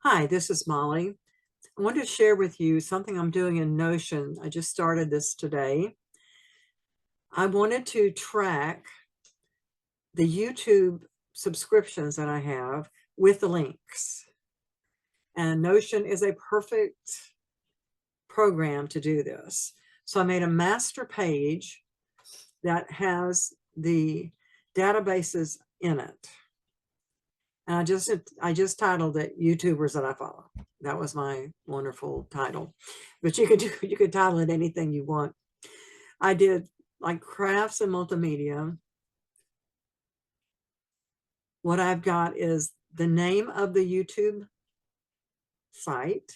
Hi, this is Molly. I wanted to share with you something I'm doing in Notion. I just started this today. I wanted to track the YouTube subscriptions that I have with the links. And Notion is a perfect program to do this. So I made a master page that has the databases in it. And I just titled it YouTubers that I follow. That was my wonderful title. But you could title it anything you want. I did like crafts and multimedia. What I've got is the name of the YouTube site,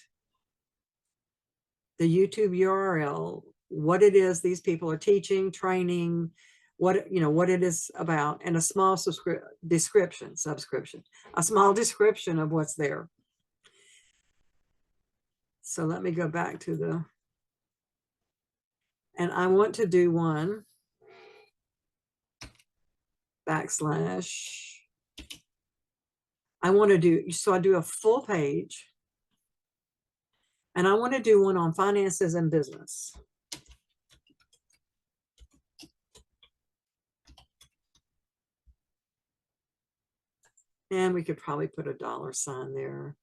the YouTube URL, what it is these people are teaching, training, what it is about, and a small description of what's there. So let me go back to and I want to do one backslash. I do a full page, and I want to do one on finances and business. And we could probably put a $sign there.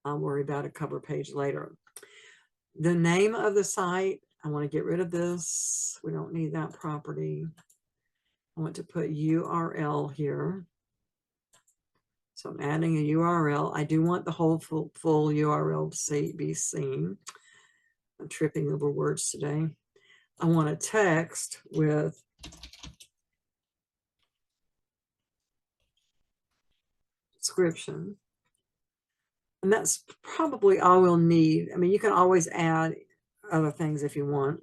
I'll worry about a cover page later. The name of the site, I want to get rid of this. We don't need that property. I want to put URL here. So I'm adding a URL. I do want the whole full URL to be seen. I'm tripping over words today. I want a text with description. And that's probably all we'll need. I mean, you can always add other things if you want.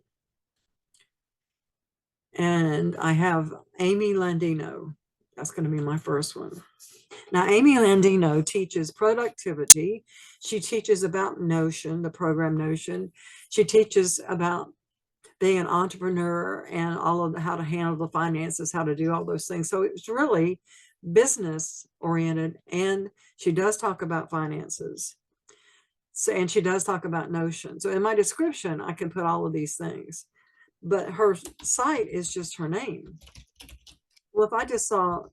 And I have Amy Landino. That's going to be my first one. Now, Amy Landino teaches productivity. She teaches about Notion, the program Notion. She teaches about being an entrepreneur and all of how to handle the finances, how to do all those things. So it's really business oriented, and she does talk about finances. So, and she does talk about Notion. So in my description, I can put all of these things, but her site is just her name. Well, if I just saw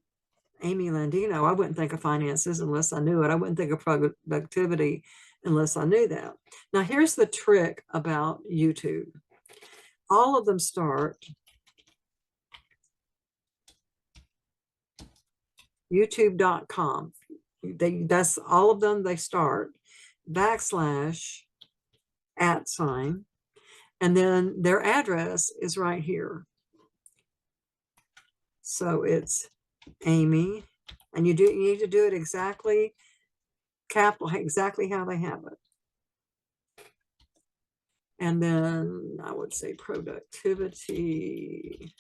Amy Landino, I wouldn't think of finances unless I knew it. I wouldn't think of productivity unless I knew that. Now, here's the trick about YouTube. All of them start youtube.com. That's all of them. They start backslash @ and then their address is right here. So it's Amy, and you need to do it exactly capital, exactly how they have it. And then I would say productivity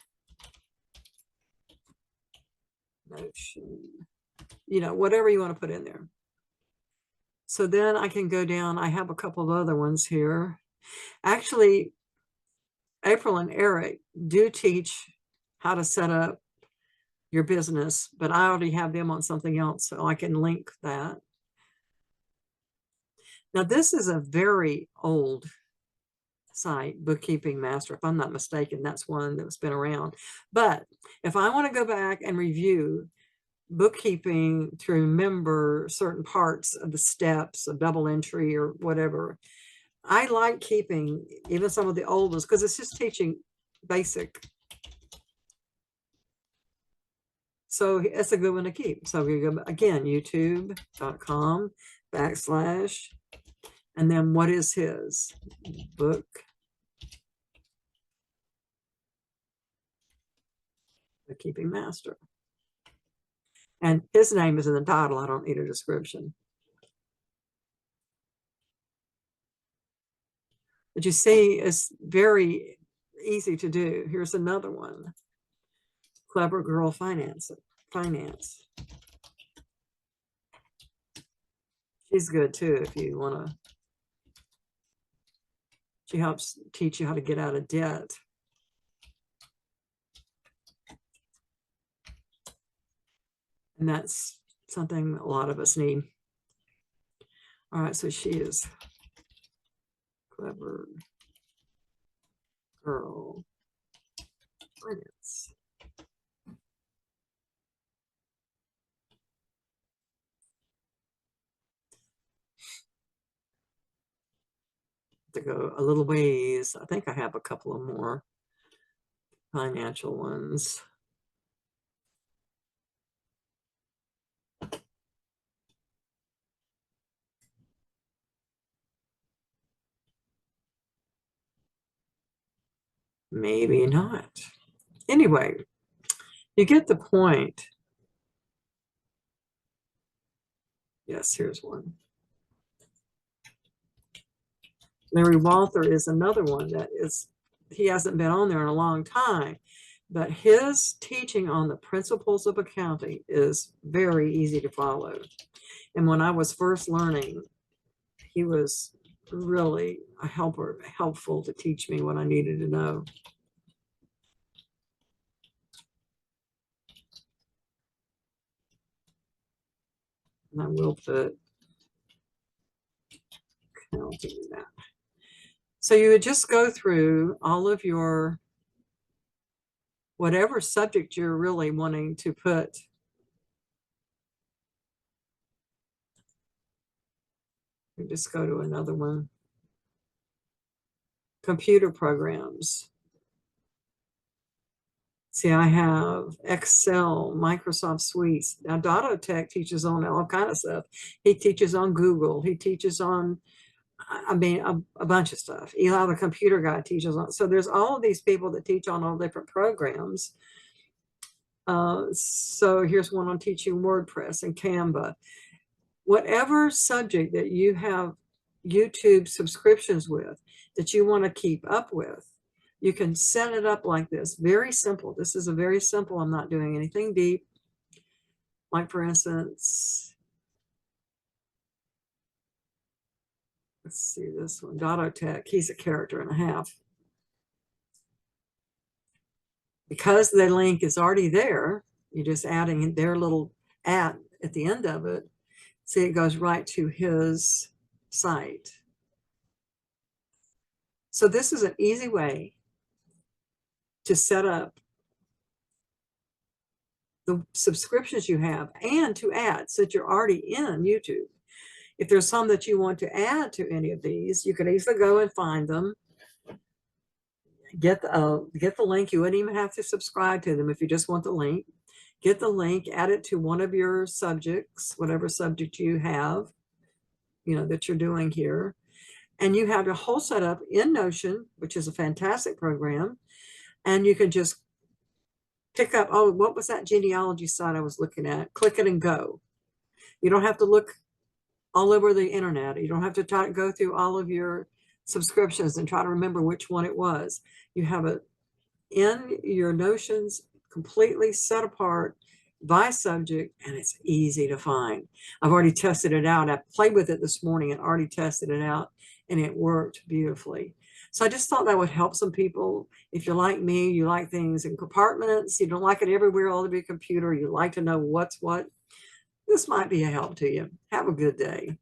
Notion, whatever you want to put in there. So then I can go down. I have a couple of other ones here. Actually, April and Eric do teach how to set up your business, but I already have them on something else, so I can link that. Now, this is a very old site, Bookkeeping Master. If I'm not mistaken, that's one that's been around. But if I want to go back and review bookkeeping to remember certain parts of the steps of double entry or whatever, I like keeping even some of the old ones because it's just teaching basic. So it's a good one to keep. So we go again, youtube.com / and then what is his book? Bookkeeping Master. And his name is in the title. I don't need a description. But you see, it's very easy to do. Here's another one. Clever Girl Finance. She's good too if you want to. She helps teach you how to get out of debt. And that's something a lot of us need. All right, so she is clever girl finance. To go a little ways. I think I have a couple of more financial ones. Maybe not. Anyway, you get the point. Yes, here's one. Larry Walther is another one that is, he hasn't been on there in a long time, but his teaching on the principles of accounting is very easy to follow. And when I was first learning, he was really helpful to teach me what I needed to know. And I will put accounting in that. So you would just go through all of your, whatever subject you're really wanting to put. We just go to another one. Computer programs. See, I have Excel, Microsoft Suites. Now, Tech teaches on all kind of stuff. He teaches on Google. He teaches on, I mean, a bunch of stuff. Eli, the computer guy, teaches on. So there's all of these people that teach on all different programs. So here's one on teaching WordPress and Canva. Whatever subject that you have YouTube subscriptions with that you want to keep up with, you can set it up like this. Very simple. This is a very simple. I'm not doing anything deep. Like, for instance, let's see this one, Tech. He's a character and a half. Because the link is already there, you're just adding their little at the end of it. See, it goes right to his site. So this is an easy way to set up the subscriptions you have and to add, since you're already in YouTube. If there's some that you want to add to any of these, you can easily go and find them. Get the link. You wouldn't even have to subscribe to them if you just want the link. Get the link, add it to one of your subjects, whatever subject you have, that you're doing here. And you have your whole setup in Notion, which is a fantastic program. And you can just pick up, oh, what was that genealogy site I was looking at? Click it and go. You don't have to look all over the internet. You don't have to go through all of your subscriptions and try to remember which one it was. You have it in your Notions, completely set apart by subject, and it's easy to find. I've already tested it out. I played with it this morning and already tested it out, and it worked beautifully. So I just thought that would help some people. If you're like me, you like things in compartments, you don't like it everywhere all over your computer, you like to know what's what, this might be a help to you. Have a good day.